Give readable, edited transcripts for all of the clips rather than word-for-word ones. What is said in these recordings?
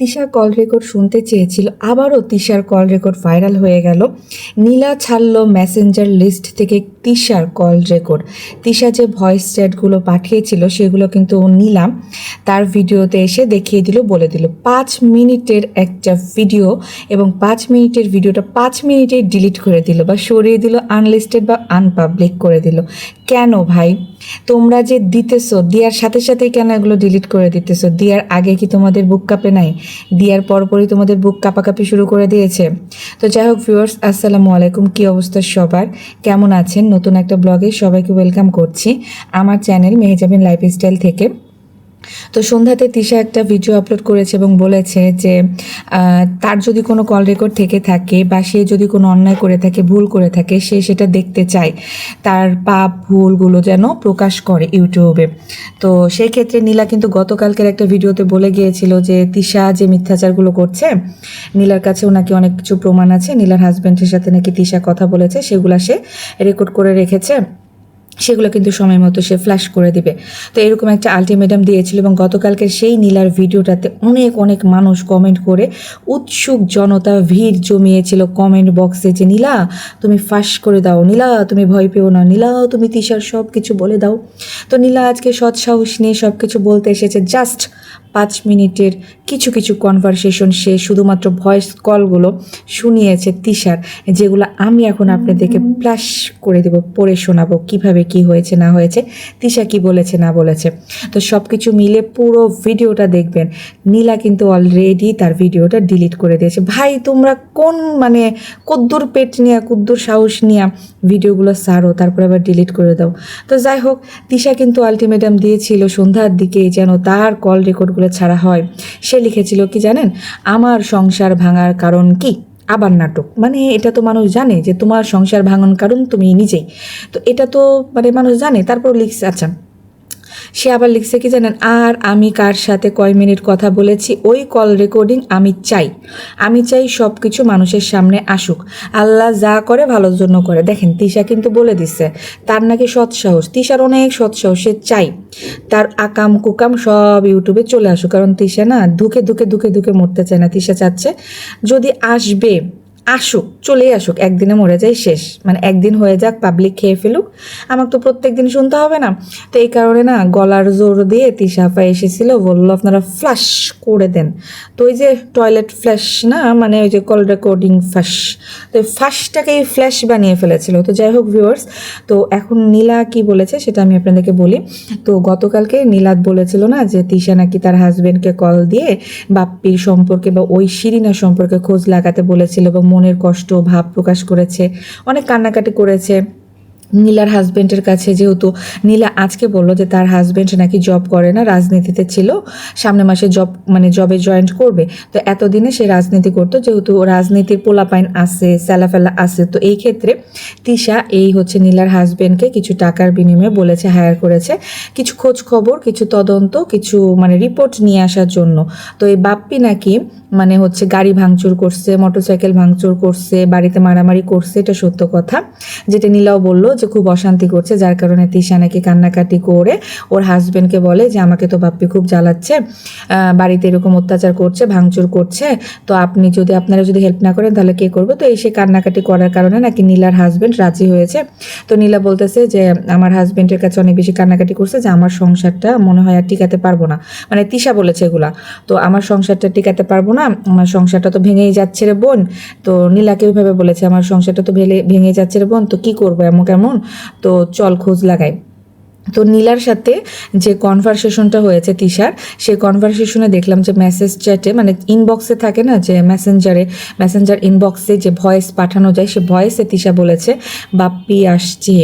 তিশার call record শুনতে চেয়েছিল, আবারও তিশার কল রেকর্ড ভাইরাল হয়ে গেল। নীলা ছাড়লো মেসেঞ্জার লিস্ট থেকে তিশার কল রেকর্ড। তিশা যে ভয়েস চ্যাটগুলো পাঠিয়েছিল সেগুলো কিন্তু নীলা তার ভিডিওতে এসে দেখিয়ে দিল, বলে দিল 5 মিনিটের একটা ভিডিও, এবং 5 মিনিটের ভিডিওটা 5 মিনিটেই ডিলিট করে দিল বা সরিয়ে দিল, আনলিস্টেড বা আনপাবলিক করে দিল। কেন ভাই, তোমরা যে দিতেছো, দেওয়ার সাথে সাথেই কেন এগুলো ডিলিট করে দিতেছো? দেওয়ার আগে কি তোমাদের বুক কাঁপে নাই? দেওয়ার পরপরই তোমাদের বুক কাঁপাকাঁপি শুরু করে দিয়েছে? তো যাই হোক ভিউয়ার্স, আসসালামু আলাইকুম। কী অবস্থা সবার, কেমন আছেন? নতুন একটা ব্লগে সবাইকে ওয়েলকাম করছি আমার চ্যানেল মেহেজাবিন লাইফস্টাইল থেকে। তো সন্ধ্যাতে তিশা একটা ভিডিও আপলোড করেছে এবং বলেছে যে তার যদি কোনো কল রেকর্ড থেকে থাকে বা সে যদি কোনো অন্যায় করে থাকে, ভুল করে থাকে, সে সেটা দেখতে চায়, তার পাপ ভুলগুলো যেন প্রকাশ করে ইউটিউবে। তো সেই ক্ষেত্রে নীলা কিন্তু গতকালকের একটা ভিডিওতে বলে গিয়েছিল যে তিশা যে মিথ্যাচারগুলো করছে, নীলার কাছেও নাকি অনেক কিছু প্রমাণ আছে, নীলার হাজব্যান্ডের সাথে নাকি তিশা কথা বলেছে, সেগুলো সে রেকর্ড করে রেখেছে, সেগুলো কিন্তু সময় মতো সে ফ্ল্যাশ করে দিবে। তো এরকম একটা আলটিমেটাম দিয়েছিল এবং গতকালকের সেই নীলার ভিডিওটাতে অনেক অনেক মানুষ কমেন্ট করে, উৎসুক জনতা ভিড় জমিয়েছিল কমেন্ট বক্সে যে নীলা তুমি ফাঁস করে দাও, নীলা তুমি ভয় পেও না, নীলা তুমি তিশার সব কিছু বলে দাও। তো নীলা আজকে সৎ সাহস নিয়ে সব কিছু বলতে এসেছে। জাস্ট 5 মিনিটের কিছু কিছু কনভারসেশন সে শুধুমাত্র ভয়েস কলগুলো শুনিয়েছে তিশার, যেগুলো আমি এখন আপনাদেরকে ফ্ল্যাশ করে দেব, পড়ে শোনাবো কিভাবে কি হয়েছে না হয়েছে, তিশা কি বলেছে না বলেছে। তো সব কিছু মিলে পুরো ভিডিওটা দেখবেন। নীলা কিন্তু অলরেডি তার ভিডিওটা ডিলিট করে দিয়েছে। ভাই তোমরা কোন মানে কদ্দুর পেট নিয়ে, কদ্দুর সাহস নিয়ে ভিডিওগুলো সারো, তারপরে আবার ডিলিট করে দাও। তো যাই হোক, তিশা কিন্তু আলটিমেটাম দিয়েছিল সন্ধ্যার দিকে যেন তার কল রেকর্ডগুলো ছাড়া হয়। সে লিখেছিল কি জানেন, আমার সংসার ভাঙার কারণ কি? আবার নাটক। মানে এটা তো মানুষ জানে যে তোমার সংসার ভাঙন কারণ তুমি নিজেই, তো এটা তো মানে মানুষ জানে। তারপর লিখছে, আচ্ছা সে আবার লিখছে কি জানেন, আর আমি কার সাথে কয় মিনিট কথা বলেছি ওই কল রেকর্ডিং আমি চাই সব কিছু মানুষের সামনে আসুক। আল্লাহ যা করে ভালোর জন্য করে। দেখেন তিশা কিন্তু বলে দিচ্ছে তার নাকি সৎসাহস, তিশার অনেক সৎসাহস, সে চাই তার আকাম কুকাম সব ইউটিউবে চলে আসুক। কারণ তিশা না ধুকে ধুকে ধুকে ধুকে মরতে চায় না। তিশা চাচ্ছে যদি আসবে আসুক, চলে আসুক, একদিনে মরে যায় শেষ, মানে একদিন হয়ে যাক, পাবলিক খেয়ে ফেলুক, আমাকে তো প্রত্যেক দিন শুনতে হবে না। তো এই কারণে না গলার জোর দিয়ে তিশাফা এসেছিল, বললো আপনারা ফ্ল্যাশ করে দেন। তো ওই যে টয়লেট ফ্ল্যাশ না, মানে ওই যে কল রেকর্ডিং ফ্ল্যাশ, তো এই ফ্ল্যাশটাকেই ফ্ল্যাশ বানিয়ে ফেলেছিল। তো যাই হোক ভিউয়ার্স, তো এখন নীলা কি বলেছে সেটা আমি আপনাদেরকে বলি। তো গতকালকে নীলাদ বলেছিল না যে তিশা নাকি তার হাজবেন্ডকে কল দিয়ে বাপ্পির সম্পর্কে বা ওই শিরিনা সম্পর্কে খোঁজ লাগাতে বলেছিল এবং মনের কষ্ট ভাব প্রকাশ করেছে, অনেক কান্নাকাটি করেছে নীলার হাজব্যান্ডের কাছে। যেহেতু নীলা আজকে বললো যে তার হাজব্যান্ড নাকি জব করে না, রাজনীতিতে ছিল, সামনে মাসে জবে জয়েন করবে। তো এতদিনে সে রাজনীতি করতো, যেহেতু রাজনীতির পোলাপাইন আছে, স্যালাফেলা আছে, তো এই ক্ষেত্রে তিশা এই হচ্ছে নীলার হাজব্যান্ডকে কিছু টাকার বিনিময়ে বলেছে, হায়ার করেছে কিছু খোঁজ খবর, কিছু তদন্ত, কিছু মানে রিপোর্ট নিয়ে আসার জন্য। তো এই বাপ্পি নাকি মানে হচ্ছে গাড়ি ভাঙচুর করছে, মোটরসাইকেল ভাঙচুর করছে, বাড়িতে মারামারি করছে, এটা সত্য কথা, যেটা নীলাও বললো যে খুব অশান্তি করছে, যার কারণে তিশা নাকি কান্নাকাটি করে ওর হাজবেন্ডকে বলে যে আমাকে তো বাপ্পি খুব জ্বালাচ্ছে, বাড়িতে এরকম অত্যাচার করছে, ভাঙচুর করছে, তো আপনারা যদি হেল্প না করেন তাহলে কে করবে। তো এই সে কান্নাকাটি করার কারণে নাকি নীলার হাজবেন্ড রাজি হয়েছে। তো নীলা বলতেছে যে আমার হাজবেন্ডের কাছে অনেক বেশি কান্নাকাটি করছে যে আমার সংসারটা মনে হয় আর টিকাতে পারবো না, মানে তিশা বলেছে এগুলা, তো আমার সংসারটা টিকাতে পারবো না, আমার সংসারটা তো ভেঙেই যাচ্ছে রে বোন। তো নীলাকে ওইভাবে বলেছে আমার সংসারটা তো ভেঙে যাচ্ছে রে বোন, তো কি করবো এমন কেমন, তো চল খোঁজ লাগাই। তো নীলার সাথে যে কনভারসেশনটা হয়েছে তিশার, সেই কনভারসেশনে দেখলাম যে মেসেজ চ্যাটে মানে ইনবক্সে থাকে না যে মেসেঞ্জার ইনবক্সে যে ভয়েস পাঠানো যায়, সে ভয়েসে তিশা বলেছে বাপ্পি আসছে,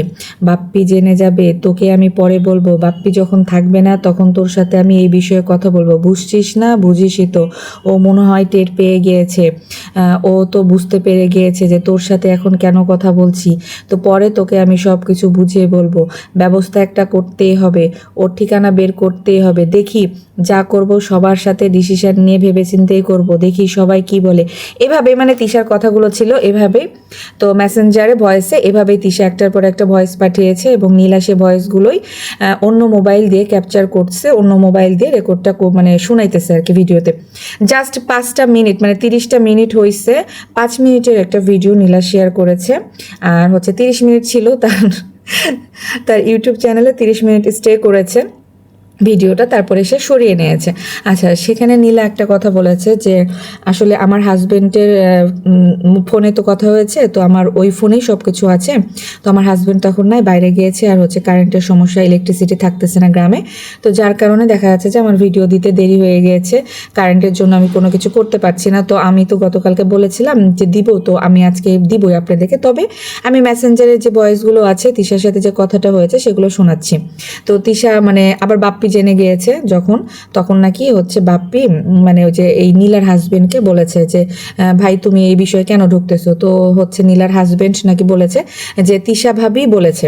বাপ্পি জেনে যাবে, তোকে আমি পরে বলবো, বাপ্পি যখন থাকবে না তখন তোর সাথে আমি এই বিষয়ে কথা বলবো, বুঝছিস না? বুঝিসই তো, ও মনে হয় টের পেয়ে গিয়েছে, ও তো বুঝতে পেরে গিয়েছে যে তোর সাথে এখন কেন কথা বলছি, তো পরে তোকে আমি সব কিছু বুঝিয়ে বলবো, ব্যবস্থা একটা করতেই হবে, ওর ঠিকানা বের করতেই হবে, দেখি যা করব সবার সাথে ডিসিশন নিয়ে ভেবে চিন্তেই করব, দেখি সবাই কি বলে। এভাবে মানে তিশার কথাগুলো ছিল এভাবেই। তো মেসেঞ্জারে ভয়েসে এভাবেই তিশা একটার পর একটা ভয়েস পাঠিয়েছে এবং নীলা সে ভয়েসগুলোই অন্য মোবাইল দিয়ে ক্যাপচার করছে, অন্য মোবাইল দিয়ে রেকর্ডটা মানে শোনাইতেছে আর কি ভিডিওতে। জাস্ট 5টা মিনিট মানে 30টা মিনিট হয়েছে, 5 মিনিটের একটা ভিডিও নীলা শেয়ার করেছে। আর হচ্ছে 30 মিনিট ছিল তার ইউটিউব চ্যানেলে 30 মিনিট স্টে করেছে ভিডিওটা, তারপরে সে সরিয়ে নিয়েছে। আচ্ছা, সেখানে নীলা একটা কথা বলেছে যে আসলে আমার হাজবেন্ডের ফোনে তো কথা হয়েছে, তো আমার ওই ফোনেই সব কিছু আছে, তো আমার হাজবেন্ড তখন নাই, বাইরে গিয়েছে, আর হচ্ছে কারেন্টের সমস্যা, ইলেকট্রিসিটি থাকতেছে না গ্রামে, তো যার কারণে দেখা যাচ্ছে যে আমার ভিডিও দিতে দেরি হয়ে গিয়েছে, কারেন্টের জন্য আমি কোনো কিছু করতে পারছি না। তো আমি তো গতকালকে বলেছিলাম যে দিব, তো আমি আজকে দিবই আপনাদেরকে, তবে আমি মেসেঞ্জারের যে ভয়েসগুলো আছে তিশার সাথে যে কথাটা হয়েছে সেগুলো শোনাচ্ছি। তো তিশা মানে আবার বাপ্পি জেনে গিয়েছে যখন, তখন নাকি হচ্ছে বাপ্পি মানে ওই যে এই নীলার হাজবেন্ডকে বলেছে যে ভাই তুমি এই বিষয়ে কেন ঢুকতেছো। তো হচ্ছে নীলার হাজবেন্ড নাকি বলেছে যে তিশা ভাবি বলেছে,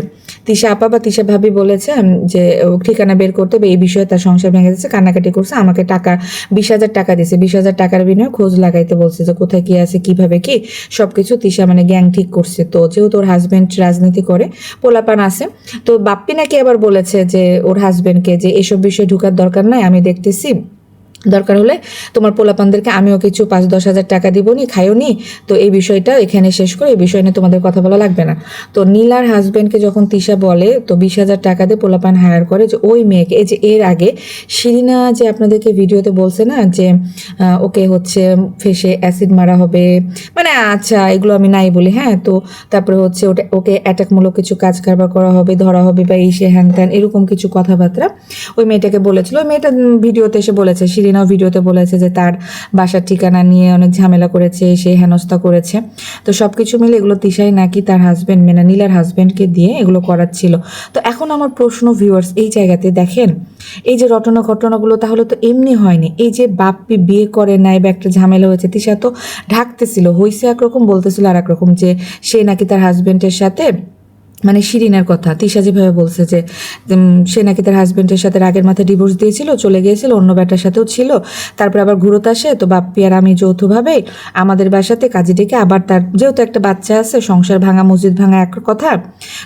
তিশা আপা বা তিশা ভাবি বলেছে যে ঠিকানা বের করতে হবে, এই বিষয়ে তার সংসার ভেঙে যাচ্ছে, কান্নাকাটি করছে, আমাকে টাকা 20,000 টাকা দিছে, 20,000 টাকার বিনিময়ে খোঁজ লাগাইতে বলছে যে কোথায় কি আছে কিভাবে কি সবকিছু তিশা মানে গ্যাং ঠিক করছে। তো যেহেতু ওর হাজবেন্ড রাজনীতি করে, পোলাপান আছে, তো বাপ্পি নাকি আবার বলেছে যে ওর হাজবেন্ডকে যে এসব বিষয়ে ঢুকার দরকার নাই, আমি দেখতেছি, দরকার হলে তোমার পোলাপানদেরকে আমিও কিছু 5-10 হাজার টাকা দিব নি, খাইও নি, তো এই বিষয়টা এখানে শেষ করে এই বিষয় নিয়ে তোমাদের কথা বলা লাগবে না। তো নীলার হাজবেন্ডকে যখন তিশা বলে, তো 20,000 টাকা দিয়ে পোলাপান হায়ার করে যে ওই মেয়েকে, এই যে এর আগে শিরিনা যে আপনাদেরকে ভিডিওতে বলছে না যে ওকে হচ্ছে ফেসে অ্যাসিড মারা হবে, মানে আচ্ছা এগুলো আমি নাই বলি, হ্যাঁ, তো তারপরে হচ্ছে ওকে অ্যাটাকমূলক কিছু কাজ কারবার করা হবে, ধরা হবে বা এই সে হ্যান ত্যান এরকম কিছু কথাবার্তা ওই মেয়েটাকে বলেছিল। ওই মেয়েটা ভিডিওতে এসে বলেছে, শিরিনাও ভিডিওতে বলেছে যে তার বাসার ঠিকানা নিয়ে অনেক ঝামেলা করেছে, সে হেনস্থা করেছে। তো সব কিছু মিলে এগুলো তিশাই নাকি তার হাজবেন্ড মানে নীলার হাজবেন্ডকে দিয়ে এগুলো করাচ্ছিল। তো এখন আমার প্রশ্ন ভিউয়ার্স, এই জায়গাতে দেখেন এই যে ঘটনাগুলো তাহলে তো এমনি হয়নি, এই যে বাপ্পি বিয়ে করে নাই বা একটা ঝামেলা হয়েছে, তিশা তো ঢাকতেছিল, হইছে একরকম, বলতেছিল আর একরকম, যে সে নাকি তার হাজবেন্ডের সাথে মানে শিরিনের কথা তিশা যেভাবে বলছে যে সে নাকি তার হাজবেন্ডের সাথে রাগের মাথায় ডিভোর্স দিয়েছিল, চলে গিয়েছিল, অন্য ব্যাটার সাথেও ছিল, তারপর আবার ঘুরত আসে, তো বাপ্পি আর আমি যৌথভাবে আমাদের বাসাতে কাজে ডেকে আবার তার যেহেতু একটা বাচ্চা আছে, সংসার ভাঙা মসজিদ ভাঙা এক কথা,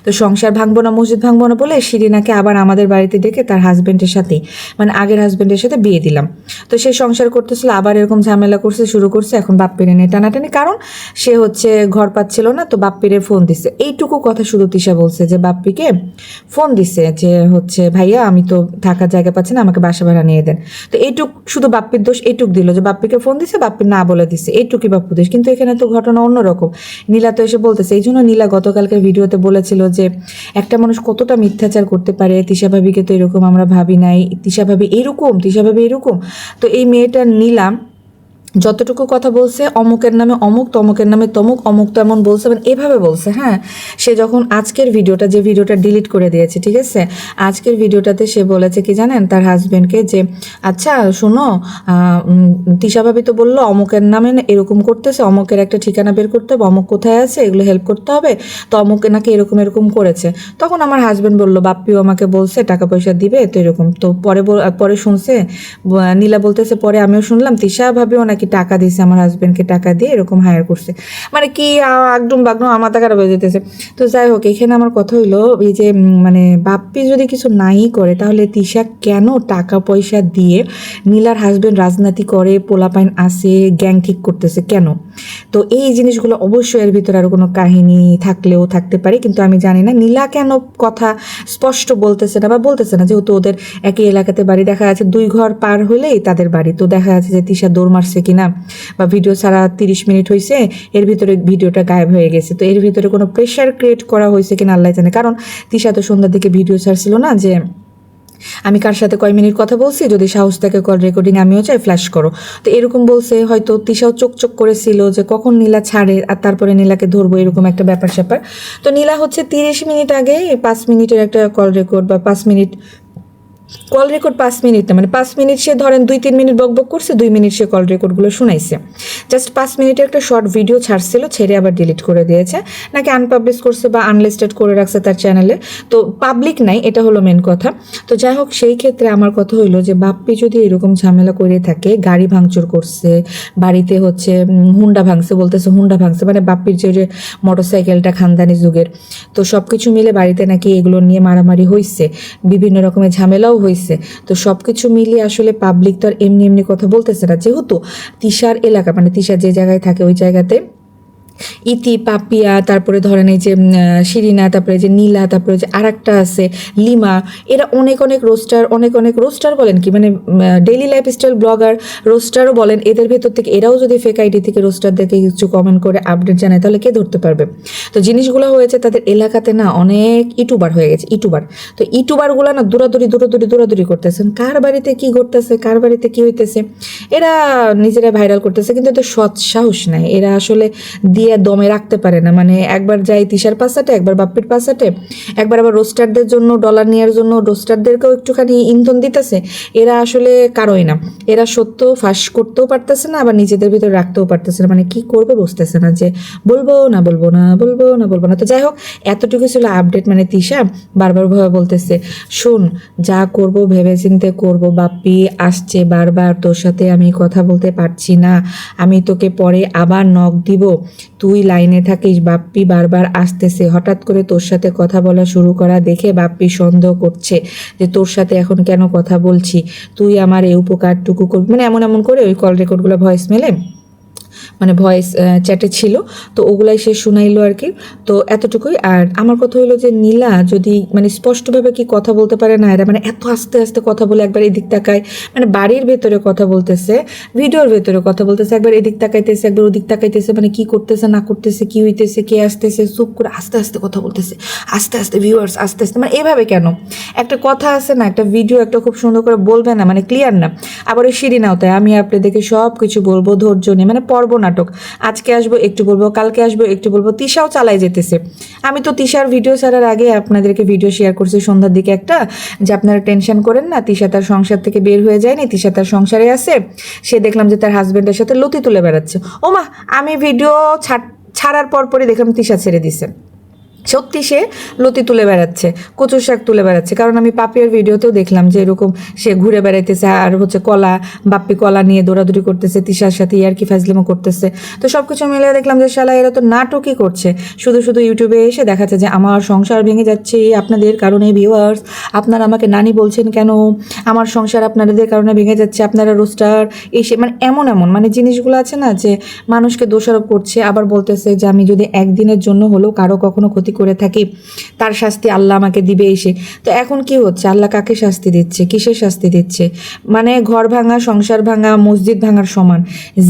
তো সংসার ভাঙবো না মসজিদ ভাঙবো না বলে শিরিনাকে আবার আমাদের বাড়িতে ডেকে তার হাজবেন্ডের সাথে মানে আগের হাজবেন্ডের সাথে বিয়ে দিলাম। তো সে সংসার করতেছিল, আবার এরকম ঝামেলা করছে, শুরু করছে, এখন বাপ্পিরে নিয়ে টানাটানি, কারণ সে হচ্ছে ঘর পাচ্ছিল না, তো বাপ্পিরে ফোন দিছে। এইটুকু কথা শুধু তিশা বলছে যে বাপ্পিকে ফোন দিছে যে হচ্ছে ভাইয়া আমি তো থাকার জায়গা পাচ্ছি না, আমাকে বাসা ভাড়া নিয়ে দেন। তো এইটুক শুধু বাপ্পির দোষ, এইটুক দিল যে বাপ্পিকে ফোন দিছে, বাপ্পি না বলে দিছে, এইটুকুই বাপ্পু দোষ। কিন্তু এখানে তো ঘটনা অন্যরকম। নীলা তো এসে বলতেছে, এই জন্য নীলা গতকালকের ভিডিওতে বলেছিল যে একটা মানুষ কতটা মিথ্যাচার করতে পারে, তিশা ভাবিকে তো এরকম আমরা ভাবি নাই, তিশা ভাবি এরকম। তো এই মেয়েটা নীলা যতটুকু কথা বলছে, অমুকের নামে অমুক, তমুকের নামে তমুক, অমুক তেমন বলছে, মানে এভাবে বলছে। হ্যাঁ, সে যখন আজকের ভিডিওটা যে ভিডিওটা ডিলিট করে দিয়েছে, ঠিক আছে, আজকের ভিডিওটাতে সে বলেছে কি জানেন তার হাজবেন্ডকে যে আচ্ছা শোনো, তিশা ভাবি তো বললো অমুকের নামে এরকম করতেছে, অমুকের একটা ঠিকানা বের করতে হবে, অমুক কোথায় আছে এগুলো হেল্প করতে হবে, তো অমুকে নাকি এরকম করেছে। তখন আমার হাজবেন্ড বললো বাপ্পিও আমাকে বলছে টাকা পয়সা দিবে, তো এরকম। তো পরে শুনছে নীলা বলতেছে, পরে আমিও শুনলাম তিশা ভাবিও নাকি টাকা দিছে, আমার হাজবেন্ডকে টাকা দিয়ে এরকম হায়ার করছে, মানে কি একদম বাগনো আমার টাকা বেড়ে যেতেছে। তো যাই হোক, এখানে আমার কথা হইলো এই যে মানে বাপ্পি যদি কিছু নাই করে, তাহলে তিশা কেন টাকা পয়সা দিয়ে নীলার হাজবেন্ড রাজনীতি করে, পোলাপাইন আসে, গ্যাং ঠিক করতেছে কেন? তো এই জিনিসগুলো অবশ্যই এর ভিতরে আরো কোনো কাহিনী থাকলেও থাকতে পারে, কিন্তু আমি জানি না নীলা কেন কথা স্পষ্ট বলতেছে না বা বলতেছে না, যেহেতু ওদের একই এলাকাতে বাড়ি, দেখা যাচ্ছে 2 ঘর পার হলেই তাদের বাড়ি, তো দেখা যাচ্ছে যে তিশা দৌড় মারছে কিনা বা ভিডিও ছাড়া 30 মিনিট হয়েছে, এর ভিতরে ভিডিওটা গায়েব হয়ে গেছে, তো এর ভিতরে কোনো প্রেশার ক্রিয়েট করা হয়েছে কিনা আল্লাহ জানে। কারণ তিশা তো সন্ধ্যার দিকে ভিডিও ছাড়ছিল না যে আমি কার সাথে কয় মিনিট কথা বলছি, যদি সাহস থাকে কল রেকর্ডিং আমিও চাই ফ্ল্যাশ করো, তো এরকম বলছে। হয়তো তিশাও চোখ করেছিল যে কখন নীলা ছাড়ে আর তারপরে নীলাকে ধরবো, এরকম একটা ব্যাপার স্যাপার। তো নীলা হচ্ছে 30 মিনিট আগে 5 মিনিটের একটা কল রেকর্ড বা 5 মিনিট কল রেকর্ড 5 মিনিট না, মানে 5 মিনিট সে ধরেন 2-3 মিনিট বকবক করছে, 2 মিনিট সে কল রেকর্ডগুলো শুনাইছে। জাস্ট 5 মিনিটের একটা শর্ট ভিডিও ছাড়ছিল, ছেড়ে আবার ডিলিট করে দিয়েছে, নাকি আনপাবলিশ করছে বা আনলিস্টেড করে রাখছে তার চ্যানেলে। তো পাবলিক নাই, এটা হলো মেন কথা। তো যাই হোক, সেই ক্ষেত্রে আমার কথা হইলো যে বাপ্পি যদি এরকম ঝামেলা করে থাকে, গাড়ি ভাঙচুর করছে, বাড়িতে হচ্ছে হুন্ডা ভাঙছে, বলতেছে হুন্ডা ভাঙছে, মানে বাপ্পির যে মোটরসাইকেলটা খানদানি যুগের, তো সব কিছু মিলে বাড়িতে নাকি এগুলো নিয়ে মারামারি হয়েছে, বিভিন্ন রকমের ঝামেলাও হয়েছে। তো সব কিছু মিলিয়ে আসলে পাবলিক তো আর এমনি এমনি কথা বলতেছে না, যেহেতু তিশার এলাকা, মানে তিশা যে জায়গায় থাকে ওই জায়গাতে ইতি, পাপিয়া, তারপরে ধরেন এই যে শিরিনা, তারপরে যে নীলা, তারপরে যে আরেকটা আছে লিমা, এরা অনেক অনেক রোস্টার বলেন কি, মানে ডেইলি লাইফস্টাইল ব্লগার রোস্টারও বলেন, এদের ভেতর থেকে এরাও যদি ফেক আইডি থেকে রোস্টারদেরকে কিছু কমেন্ট করে আপডেট জানায়, তাহলে কে ধরতে পারবে? তো জিনিসগুলো হয়েছে তাদের এলাকাতে না, অনেক ইউটিউবার হয়ে গেছে, ইউটিউবার। তো ইউটিউবারগুলো না দৌড়াদৌড়ি করতেছেন, কার বাড়িতে কি ঘটতেছে, কার বাড়িতে কি হইতেছে, এরা নিজেরা ভাইরাল করতেছে, কিন্তু এদের সৎ সাহস নাই, এরা আসলে দিয়ে দমে রাখতে পারে না। মানে একবার যায় তিশার পাশাটে, একবার বাপ্পির পাশাটে, একবার আবার রোস্টারদের জন্য ডলার নেওয়ার জন্য রোস্টারদেরকেও একটুখানি ইন্ধন দিতেছে। এরা আসলে কারোই না, এরা সত্য ফাঁস করতেও পারতেছে না, আবার নিজেদের ভিতরে রাখতেও পারতেছে না, মানে কি করবে বুঝতেছে না, যে বলবো না। তো যাই হোক, এতটুকু ছিল আপডেট। মানে তিশা বারবার ভাবে বলতেছে, শোন, যা করব ভেবে চিন্তে করবো, বাপ্পি আসছে বারবার, তোর সাথে আমি কথা বলতে পারছি না, আমি তোকে পরে আবার নক দিব, তুই লাইনে থাকিস, বাপ্পি বারবার আসতেছে, হঠাৎ করে তোর সাথে কথা বলা শুরু করা দেখে বাপ্পি সন্দেহ করছে যে তোর সাথে এখন কেন কথা বলছি, তুই আমার এই উপকারটুকু করবি, মানে এমন করে ওই কল রেকর্ডগুলো ভয়েস মেলে, মানে ভয়েস চ্যাটে ছিল, তো ওগুলাই সে শুনাইলো আর কি। তো এতটুকুই। আর আমার কথা হলো যে নীলা যদি মানে স্পষ্টভাবে কি কথা বলতে পারে না, এরা মানে এত আস্তে আস্তে কথা বলে, একবার এদিক তাকায়, মানে বাড়ির ভেতরে কথা বলতেছে, ভিডিওর ভেতরে কথা বলতেছে, একবার এদিক তাকাইতেছে, একবার ওদিক তাকাইতেছে, মানে কি করতেছে না করতেছে, কি হইতেছে, কে আসতেছে, চুপ করে আস্তে আস্তে কথা বলতেছে, আস্তে আস্তে ভিউয়ার্স, আস্তে আস্তে, মানে এভাবে কেন? একটা কথা আছে না, একটা ভিডিও একটা খুব সুন্দর করে বলবে না, মানে ক্লিয়ার না। আবার ওই শিরিনাও তাই, আমি আপনাদেরকে সব কিছু বলবো ধৈর্য নিয়ে, মানে পর্ব নাটক, আজকে আসবো একটু বলবো, কালকে আসবো একটু বলবো, তিশাও চালাই যেতেছে। আমি তো তিশার ভিডিও ছাড়ার আগে আপনাদেরকে ভিডিও শেয়ার করছি সন্ধ্যার দিকে একটা, যে আপনারা টেনশন করেন না, তিশা তার সংসার থেকে বের হয়ে যায়নি, তিশা তার সংসারে আছে, সে দেখলাম যে তার হাজবেন্ডের সাথে লতি তুলে বেড়াচ্ছে। ওমা, আমি ভিডিও ছাড়ার পরই দেখলাম তিশা ছেড়ে দিছে, সত্যি সে লতি তুলে বেড়াচ্ছে, কচুর শাক তুলে বেড়াচ্ছে। কারণ আমি পাপিয়ার ভিডিওতেও দেখলাম যে এরকম সে ঘুরে বেড়াইতেছে, আর হচ্ছে কলা, বাপ্পি কলা নিয়ে দৌড়াদৌড়ি করতেছে, তিশার সাথে ইয়ার্কি ফাজলিমো করতেছে। তো সব কিছু মিলে দেখলাম যে শালা এরা তো নাটকই করছে, শুধু ইউটিউবে এসে দেখাচ্ছে যে আমার সংসার ভেঙে যাচ্ছে আপনাদের কারণে, ভিউয়ার্স আপনারা আমাকে নানি বলছেন কেন, আমার সংসার আপনাদের কারণে ভেঙে যাচ্ছে, আপনারা রোস্টার এসে, মানে এমন মানে জিনিসগুলো আছে না, যে মানুষকে দোষারোপ করছে, আবার বলতেছে যে আমি যদি একদিনের জন্য হলেও কারো কখনো ক্ষতি করে থাকি, তার শাস্তি আল্লাহ আমাকে দিবে এসে। তো এখন কি হচ্ছে, আল্লাহ কাকে শাস্তি দিচ্ছে, কিসের শাস্তি দিচ্ছে? মানে ঘর ভাঙা, সংসার ভাঙা, মসজিদ ভাঙার সমান।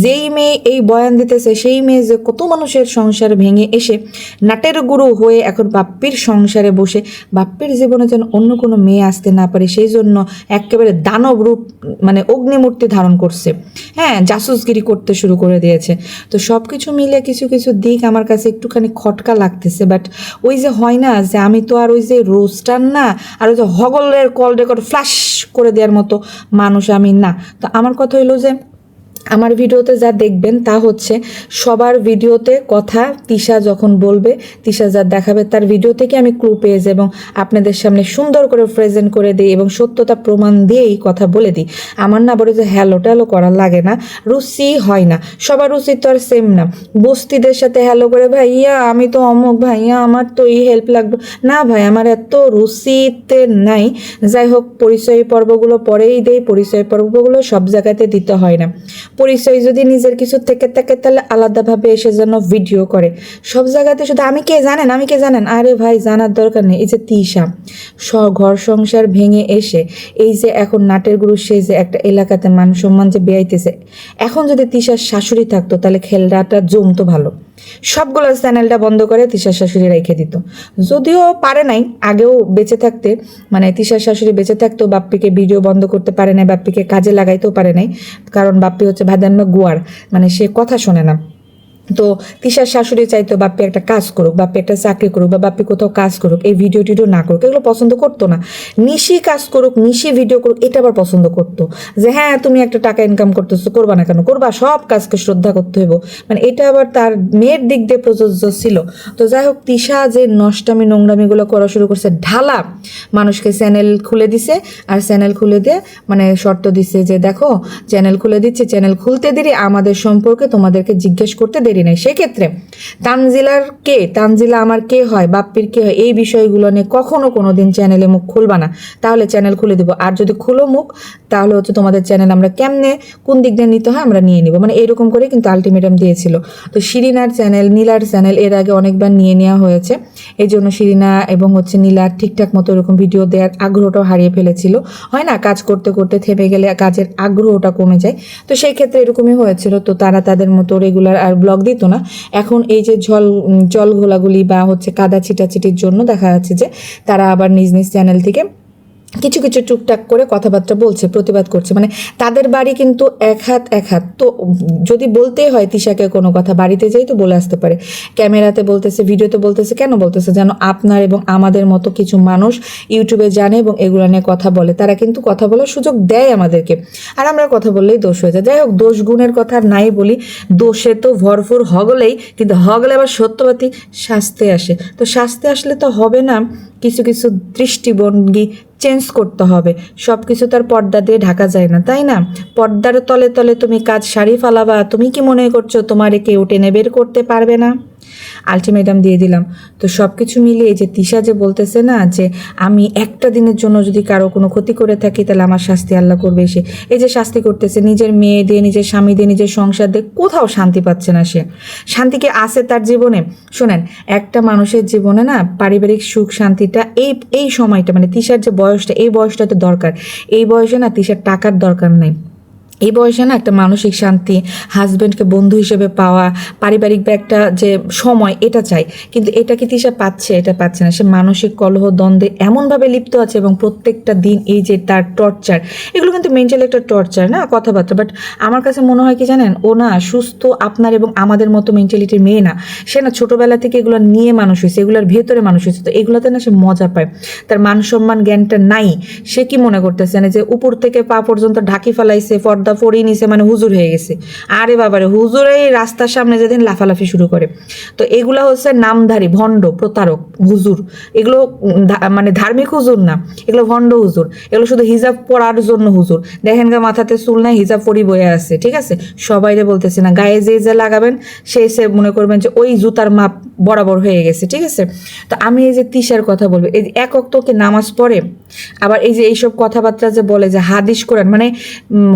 যেই মেয়ে এই বয়ান দিতেছে, সেই মেয়ে যে কত মানুষের সংসার ভেঙে এসে নাটের গুরু হয়ে এখন বাপ্পির সংসারে বসে, বাপ্পির জীবনে যেন অন্য কোনো মেয়ে আসতে না পারে, সেই জন্য একেবারে দানব রূপ, মানে অগ্নিমূর্তি ধারণ করছে, হ্যাঁ, জাসুসগিরি করতে শুরু করে দিয়েছে। তো সব কিছু মিলে কিছু দিক আমার কাছে একটুখানি খটকা লাগতেছে। বাট ওই যে হয় না, যে আমি তো আর ওই যে রোস্টার না, আর ওই যে হগলের কল রেকর্ড ফ্ল্যাশ করে দেওয়ার মতো মানুষ আমি না। তো আমার কথা হইলো যে আমার ভিডিওতে যা দেখবেন তা হচ্ছে সবার ভিডিওতে কথা তিশা যখন বলবে, তিশা যা দেখাবে তার ভিডিও থেকে আমি ক্লু পেয়ে যাই এবং আপনাদের সামনে সুন্দর করে প্রেজেন্ট করে দিই এবং সত্যতা প্রমাণ দিয়েই কথা বলে দিই। আমার না বলে যে হ্যালো ট্যালো করা লাগে না, রুচি হয় না, সবার রুচি তো আর সেম না। বস্তিদের সাথে হ্যালো করে ভাইয়া আমি তো অমুক, ভাইয়া আমার তো এই হেল্প লাগবে না, ভাই আমার এত রুচিতে নাই। যাই হোক, পরিচয় পর্বগুলো পরেই দেই, পরিচয় পর্বগুলো সব জায়গাতে দিতে হয় না। পরিচয় যদি নিজের কিছু থেকে থাকে তাহলে আলাদাভাবে এসে যেন ভিডিও করে, সব জায়গাতে শুধু আমি কে জানেন, আরে ভাই জানার দরকার নেই। এই যে তিশা ঘর সংসার ভেঙে এসে এই যে এখন নাটের গুরু, সে যে একটা এলাকাতে মান সম্মান যে বেয়াইতেছে, এখন যদি তিশার শাশুড়ি থাকতো তাহলে খেলাটা জমতো ভালো, সবগুলো চ্যানেলটা বন্ধ করে তিশার শাশুড়ি রেখে দিত। যদিও পারে নাই আগেও বেঁচে থাকতে, মানে তিশার শাশুড়ি বেঁচে থাকতো বাপ্পিকে ভিডিও বন্ধ করতে পারে নাই, বাপ্পিকে কাজে লাগাইতেও পারে নাই, কারণ বাপ্পি হচ্ছে ভাদান্ন গুয়ার, মানে সে কথা শোনে না। তো তিশার শাশুড়ি চাইতো বাপ্পি একটা কাজ করুক, বাপ্পি একটা চাকরি করুক, বা বাপ্পি কোথাও কাজ করুক, এই ভিডিও টিডিও না করুক, এগুলো পছন্দ করতো না। নিশি কাজ করুক, নিশি ভিডিও করুক, এটা আবার পছন্দ করতো। যে হ্যাঁ তুমি একটা টাকা ইনকাম করতেছো, করবা না কেন, করবা, সব কাজকে শ্রদ্ধা করতে হইব, মানে এটা আবার তার মেয়ের দিক দিয়ে প্রযোজ্য ছিল। তো যাই হোক, তিশা যে নষ্টামি নোংরামিগুলো করা শুরু করছে, ঢালা মানুষকে চ্যানেল খুলে দিছে, আর চ্যানেল খুলে দিয়ে মানে শর্ত দিছে যে দেখো চ্যানেল খুলে দিচ্ছে, চ্যানেল খুলতে দেরি, আমাদের সম্পর্কে তোমাদেরকে জিজ্ঞেস করতে দেরি নেই। সেক্ষেত্রে তানজিলা আমার কে হয়, বাপ্পির কে হয়, এই বিষয়গুলো নিয়ে কখনো কোনোদিন চ্যানেলে মুখ খুলবা না, তাহলে চ্যানেল খুলে দিব। আর যদি খুলো মুখ, তাহলে হচ্ছে তোমাদের চ্যানেল আমরা কেমনে কোন দিক দিয়ে নিতে হয় আমরা নিয়ে নিব, মানে এরকম করে কিন্তু আলটিমেটাম দিয়েছিল। তো শিরিনার চ্যানেল, নীলার চ্যানেল এর আগে অনেকবার নিয়ে নেওয়া হয়েছে, এই জন্য শিরিনা এবং হচ্ছে নীলা ঠিকঠাক মতো এরকম ভিডিও দেওয়ার আগ্রহটাও হারিয়ে ফেলেছিল। হয় না, কাজ করতে করতে থেমে গেলে কাজের আগ্রহটা কমে যায়, তো সেই ক্ষেত্রে এরকমই হয়েছিল। তো তারা তাদের মতো রেগুলার আর ব্লগ দিত না। এখন এই যে জল ঘোলাগুলি বা হচ্ছে কাদা ছিটাছিটির জন্য দেখা যাচ্ছে যে তারা আবার নিজ নিজ চ্যানেল থেকে কিছু কিছু টুকটাক করে কথাবার্তা বলছে, প্রতিবাদ করছে। মানে তাদের বাড়ি কিন্তু এক হাত তো যদি বলতেই হয় তিশাকে কোনো কথা, বাড়িতে যেই তো বলে আসতে পারে, ক্যামেরাতে বলতেছে, ভিডিওতে বলতেছে, কেন বলতেছে যেন আপনার এবং আমাদের মতো কিছু মানুষ ইউটিউবে জানে এবং এগুলো নিয়ে কথা বলে, তারা কিন্তু কথা বলার সুযোগ দেয় আমাদেরকে, আর আমরা কথা বললেই দোষ হয়ে যায়। যাই হোক, দোষ গুণের কথা নাই বলি, দোষে তো ভরপুর হগলেই, কিন্তু হগলে আবার সত্যবাদী শাস্তি আসে। তো শাস্তি আসলে তো হবে না, কিছু কিছু দৃষ্টিভঙ্গি চেঞ্জ করতে হবে, সব কিছু তার পর্দা দিয়ে ঢাকা যায় না, তাই না? পর্দার তলে তলে তুমি কাজ সারি ফালাবা, তুমি কি মনে করছো তোমারে কেউ টেনে বের করতে পারবে না? আলটিমেটাম দিয়ে দিলাম। তো সব কিছু মিলিয়ে যে তিশা যে বলতেছে না যে আমি একটা দিনের জন্য যদি কারো কোনো ক্ষতি করে থাকি তাহলে আমার শাস্তি আল্লাহ করবে, সে এই যে শাস্তি করতেছে, নিজের মেয়ে দিয়ে, নিজের স্বামী দিয়ে, নিজের সংসার দিয়ে কোথাও শান্তি পাচ্ছে না সে। শান্তি কি আছে তার জীবনে? শোনেন, একটা মানুষের জীবনে না পারিবারিক সুখ শান্তিটা এই সময়টা, মানে তিশার যে বয়সটা, এই বয়সটাতে দরকার। এই বয়সে না তিশার টাকার দরকার নেই, এই বয়সে না একটা মানসিক শান্তি, হাজব্যান্ডকে বন্ধু হিসেবে পাওয়া, পারিবারিক বা একটা যে সময়, এটা চাই। কিন্তু এটা কি তিশা পাচ্ছে? এটা পাচ্ছে না। সে মানসিক কলহ দ্বন্দ্বে এমনভাবে লিপ্ত আছে, এবং প্রত্যেকটা দিন এই যে তার টর্চার, এগুলো কিন্তু মেন্টালি একটা টর্চার না, কথাবার্তা। বাট আমার কাছে মনে হয় কি জানেন, ও না সুস্থ আপনার এবং আমাদের মতো মেন্টালিটির মেয়ে না, সে না ছোটোবেলা থেকে এগুলো নিয়ে মানুষ হয়েছে, এগুলোর ভেতরে মানুষ হয়েছে, তো এগুলোতে না সে মজা পায়। তার মান সম্মান জ্ঞানটা নাই। সে কি মনে করতেছে না যে উপর থেকে পা পর্যন্ত ঢাকি ফেলাইছে, পর্দা পরিয়ে নিছে, মানে হুজুর হয়ে গেছে? আরে বাবারে, হুজুর এই রাস্তার সামনে যেদিন লাফালাফি শুরু করে, তো এগুলা হচ্ছে নামধারী ভণ্ড প্রতারক হুজুর। এগুলো মানে ধার্মিক হুজুর না, এগুলো ভণ্ড হুজুর। এগুলো শুধু হিজাব পরার জন্য হুজুর। দেখেন গা, মাথাতে চুল নাই, হিজাব পরি বয়ে আছে, ঠিক আছে? সবাইরে বলতেছে না, গায়ে যে লাগাবেন সে মনে করবেন যে ওই জুতার মাপ বরাবর হয়ে গেছে, ঠিক আছে? তো আমি এই যে তিশার কথা বলবো, এই এক ওয়াক্তকে নামাজ পড়ে, আবার এই যে এইসব কথাবার্তা যে বলে যে হাদিস কোরআন, মানে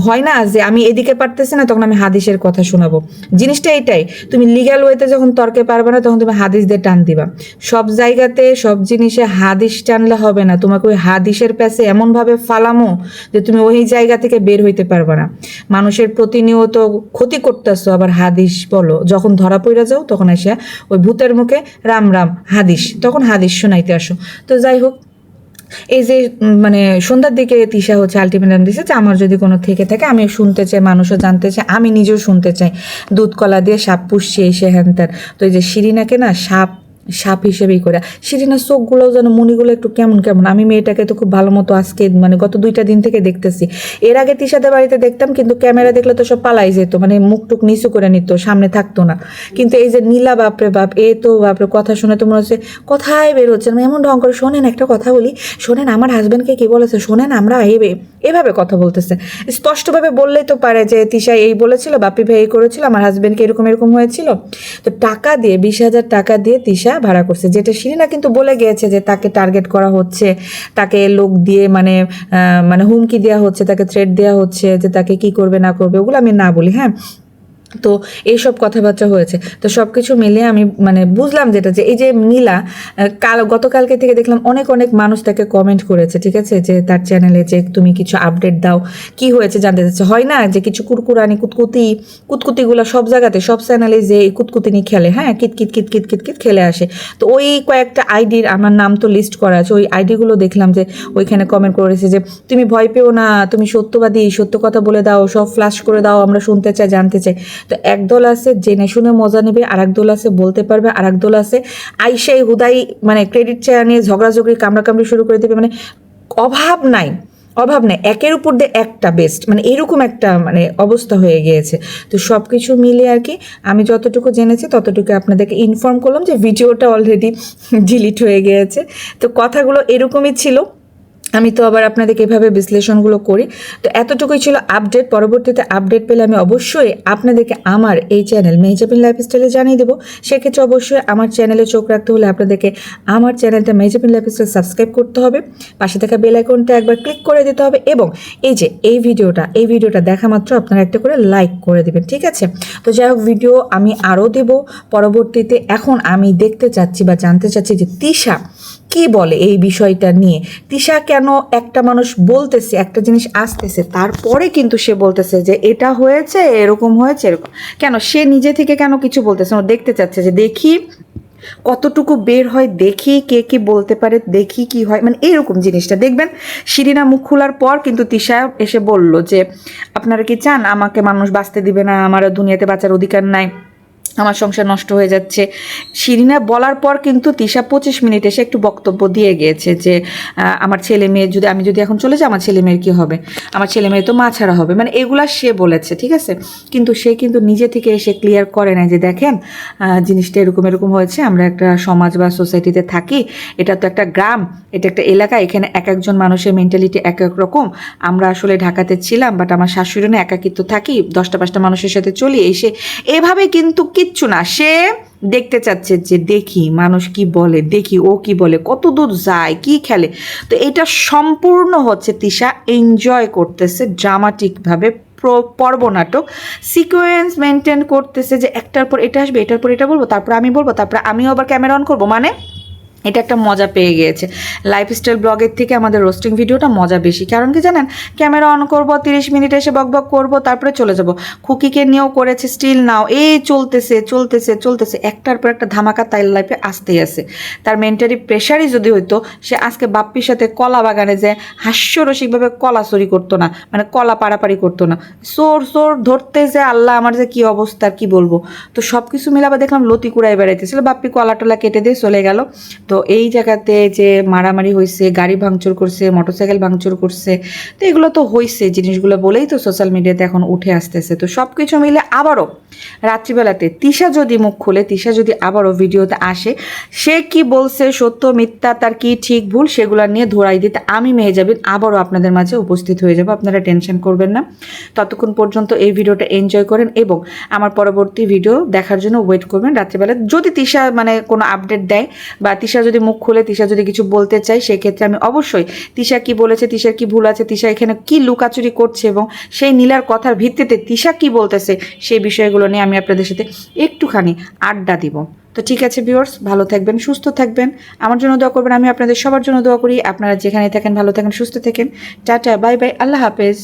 হয় না যে আমি এদিকে পারতেছি না, তখন আমি হাদিসের কথা শোনাবো। জিনিসটা এইটাই, তুমি লিগ্যাল ওয়েতে যখন তর্কে পারবে না, তখন তুমি হাদিস দিয়ে টান দিবা। সব জায়গাতে সব জিনিসে হাদিস টানলে হবে না, তোমাকে ওই হাদিসের প্যাসে এমনভাবে ফালামো যে তুমি ওই জায়গা থেকে বের হইতে পারবে না। মানুষের প্রতিনিয়ত ক্ষতি করতেছো, আবার হাদিস বলো, যখন ধরা পড়ে যাও তখন এসে ওই ভূতের মুখে রাম রাম হাদিস, তখন হাদিস শোনাইতে আসো। তো যাই হোক, এই যে মানে সন্ধ্যার দিকে তিশা হচ্ছে আলটিমেটাম দিছে যে আমার যদি কোনো থেকে থাকে আমি শুনতে চাই, মানুষও জানতে চাই, আমি নিজেও শুনতে চাই, দুধ কলা দিয়ে সাপ পুষছি এসে হ্যান ত্যান। তো এই যে শিরিনাকে না সাপ হিসেবেই করে, শিরিনার চোখগুলোও যেন মনিগুলো একটু কেমন কেমন। আমি মেয়েটাকে তো খুব ভালো মতো আজকে মানে গত 2টা দিন থেকে দেখতেছি। এর আগে তিশাদের বাড়িতে দেখতাম, কিন্তু ক্যামেরা দেখলে তো সব পালাই যেত, মানে মুখ টুক নিচু করে নিত, সামনে থাকতো না। কিন্তু এই যে নীলা, বাপরে বাপ, এ তো বাপরে কথা শুনে তো মনে হচ্ছে কথাই বের হচ্ছে না, এমন ঢং করে। শোনেন একটা কথা বলি, শোনেন আমার হাজব্যান্ডকে কি বলেছে, শোনেন আমরা এভাবে কথা বলতেছে। স্পষ্টভাবে বললেই তো পারে যে তিশা এই বলেছিল, বাপি ভাই এই করেছিল, আমার হাজব্যান্ডকে এরকম হয়েছিল। তো টাকা দিয়ে 20,000 টাকা দিয়ে তিশা ভাড়া করছে, যেটা শিরিনা কিন্তু বলে গিয়েছে যে তাকে টার্গেট করা হচ্ছে, তাকে লোক দিয়ে মানে মানে হুমকি দেওয়া হচ্ছে, তাকে থ্রেট দেওয়া হচ্ছে যে তাকে কি করবে না করবে, ওগুলো আমি না বলি, হ্যাঁ। তো এইসব কথাবার্তা হয়েছে। তো সব কিছু মিলিয়ে আমি মানে বুঝলাম যেটা, যে এই যে নীলা গতকালকে থেকে দেখলাম অনেক মানুষ তাকে কমেন্ট করেছে, ঠিক আছে, যে তার চ্যানেলে যে তুমি কিছু আপডেট দাও, কি হয়েছে জানতে চাচ্ছে। হয় না যে কিছু কুরকুরানি কুতকুতিগুলো সব জায়গাতে, সব চ্যানেলে যে কুতকুতিনি খেলে, হ্যাঁ, কিত খেলে আসে। তো ওই কয়েকটা আইডির আমার নাম তো লিস্ট করা আছে, ওই আইডিগুলো দেখলাম যে ওইখানে কমেন্ট করেছে যে তুমি ভয় পেও না, তুমি সত্যবাদী, সত্য কথা বলে দাও, সব ফ্ল্যাশ করে দাও, আমরা শুনতে চাই, জানতে চাই। তো একদল আছে জেনে শুনে মজা নেবে, আর একদল আছে বলতে পারবে, আর একদল আছে আইসাই হুদাই মানে ক্রেডিট চেয়ে নিয়ে ঝগড়াঝগড়ি কামড়াকামড়ি শুরু করে দেবে, মানে অভাব নাই, অভাব নেই, একের উপর দিয়ে একটা বেস্ট, মানে এরকম একটা মানে অবস্থা হয়ে গিয়েছে। তো সব কিছু মিলে আর কি আমি যতটুকু জেনেছি ততটুকু আপনাদেরকে ইনফর্ম করলাম যে ভিডিওটা অলরেডি ডিলিট হয়ে গিয়েছে। তো কথাগুলো এরকমই ছিল, আমি তো আবার আপনাদেরকে এভাবে বিশ্লেষণগুলো করি। তো এতটুকুই ছিল আপডেট। পরবর্তীতে আপডেট পেলে আমি অবশ্যই আপনাদেরকে আমার এই চ্যানেল মেহজাবিন লাইফস্টাইলে জানিয়ে দেবো। সেক্ষেত্রে অবশ্যই আমার চ্যানেলে চোখ রাখতে হলে আপনাদেরকে আমার চ্যানেলটা মেহজাবিন লাইফস্টাইল সাবস্ক্রাইব করতে হবে, পাশে থাকা বেল আইকনটা একবার ক্লিক করে দিতে হবে, এবং এই যে এই ভিডিওটা দেখা মাত্র আপনারা একটা করে লাইক করে দেবেন, ঠিক আছে? তো যাই হোক, ভিডিও আমি আরও দেব পরবর্তীতে। এখন আমি দেখতে চাচ্ছি বা জানতে চাচ্ছি যে তিশা কি বলে এই বিষয়টা নিয়ে। তিশা কেন একটা মানুষ বলতেছে একটা জিনিস আসতেছে, তারপরে কিন্তু সে বলতেছে যে এটা হয়েছে, এরকম হয়েছে, এরকম কেন সে নিজে থেকে কেন কিছু বলতেছে না? দেখতে চাচ্ছে যে দেখি কতটুকু বের হয়, দেখি কে কি বলতে পারে, দেখি কি হয়, মানে এরকম জিনিসটা দেখবেন। শিরিনা মুখ খোলার পর কিন্তু তিশা এসে বলল যে আপনারা কি চান আমাকে মানুষ বাঁচতে দিবে না, আমার দুনিয়াতে বাঁচার অধিকার নাই, আমার সংসার নষ্ট হয়ে যাচ্ছে। শিরিনা বলার পর কিন্তু তিশা 25 মিনিট এসে একটু বক্তব্য দিয়ে গিয়েছে যে আমার ছেলে মেয়ে যদি আমি যদি এখন চলে যাই আমার ছেলে মেয়ের কী হবে, আমার ছেলে মেয়ে তো মা ছাড়া হবে, মানে এগুলা সে বলেছে, ঠিক আছে? কিন্তু সে কিন্তু নিজে থেকে এসে ক্লিয়ার করে না যে দেখেন জিনিসটা এরকম এরকম হয়েছে, আমরা একটা সমাজ বা সোসাইটিতে থাকি, এটা তো একটা গ্রাম, এটা একটা এলাকা, এখানে এক একজন মানুষের মেন্টালিটি এক এক রকম। আমরা আসলে ঢাকাতে ছিলাম, বাট আমার শাশুড়ি না একাকিত্ব থাকি, 10টা-5টা মানুষের সাথে চলি, এসে এভাবে কিন্তু কিচ্ছু না। সে দেখতে চাচ্ছে যে দেখি মানুষ কি বলে, দেখি ও কি বলে, কত দূর যায়, কি খেলে। তো এটা সম্পূর্ণ হচ্ছে তিশা এনজয় করতেছে ড্রামাটিকভাবে, পর্ব নাটক সিকোয়েন্স মেনটেন করতেছে যে একটার পর এটা আসবে, এটার পর এটা বলবো, তারপর আমি বলবো, তারপর আমিও আবার ক্যামেরা অন করবো, মানে এটা একটা মজা পেয়ে গিয়েছে। লাইফস্টাইল ব্লগের থেকে আমাদের রোস্টিং ভিডিওটা মজা বেশি, কারণ কি জানেন, ক্যামেরা অন করবো, 30 মিনিট এসে বক বক করবো, তারপরে চলে যাব। খুকিকে নিয়েও করেছে, স্টিল নাও এই চলতেছে চলতেছে চলতেছে, একটার পর একটা ধামাকা তাই লাইফে আসতেই আছে। তার মেন্টালি প্রেশারই যদি হইতো, সে আজকে বাপ্পির সাথে কলা বাগানে যে হাস্যরসিকভাবে কলা চুরি করতো না, মানে কলা পাড়াপাড়ি করতো না, চোর চোর ধরতে যে আল্লাহ আমার যে কি অবস্থা আর কি বলবো। তো সব কিছু মিলাবার দেখলাম লতি কুড়াই বেড়াইতেছিল, বাপ্পি কলা টলা কেটে দিয়ে চলে গেল। তো এই জায়গাতে যে মারামারি হয়েছে, গাড়ি ভাঙচুর করছে, মোটরসাইকেল ভাঙচুর করছে, তো এগুলো তো হয়েছে, জিনিসগুলো বলেই তো সোশ্যাল মিডিয়াতে এখন উঠে আসতেছে। তো সব কিছু মিলে আবারও রাত্রিবেলাতে তিশা যদি মুখ খুলে, তিশা যদি আবারও ভিডিওতে আসে, সে কি বলছে, সত্য মিথ্যা, তার কি ঠিক ভুল, সেগুলো নিয়ে ধরাই দিতে আমি মেহজাবিন আবারও আপনাদের মাঝে উপস্থিত হয়ে যাব। আপনারা টেনশন করবেন না। ততক্ষণ পর্যন্ত এই ভিডিওটা এনজয় করেন এবং আমার পরবর্তী ভিডিও দেখার জন্য ওয়েট করবেন। রাত্রিবেলা যদি তিশা মানে কোনো আপডেট দেয় বা তিশা যদি মুখ খুলে, তিশা যদি কিছু বলতে চাই, সেক্ষেত্রে আমি অবশ্যই তিশা কি বলেছে, তিশার কি ভুল আছে, তিশা এখানে কি লুকাচুরি করছে, এবং সেই নীলার কথার ভিত্তিতে তিশা কি বলতেছে, সেই বিষয়গুলো নিয়ে আমি আপনাদের সাথে একটুখানি আড্ডা দিব। তো ঠিক আছে ভিউয়ার্স, ভালো থাকবেন, সুস্থ থাকবেন, আমার জন্য দোয়া করবেন, আমি আপনাদের সবার জন্য দোয়া করি। আপনারা যেখানে থাকেন ভালো থাকেন, সুস্থ থাকেন। টাটা, বাই বাই, আল্লাহ হাফেজ।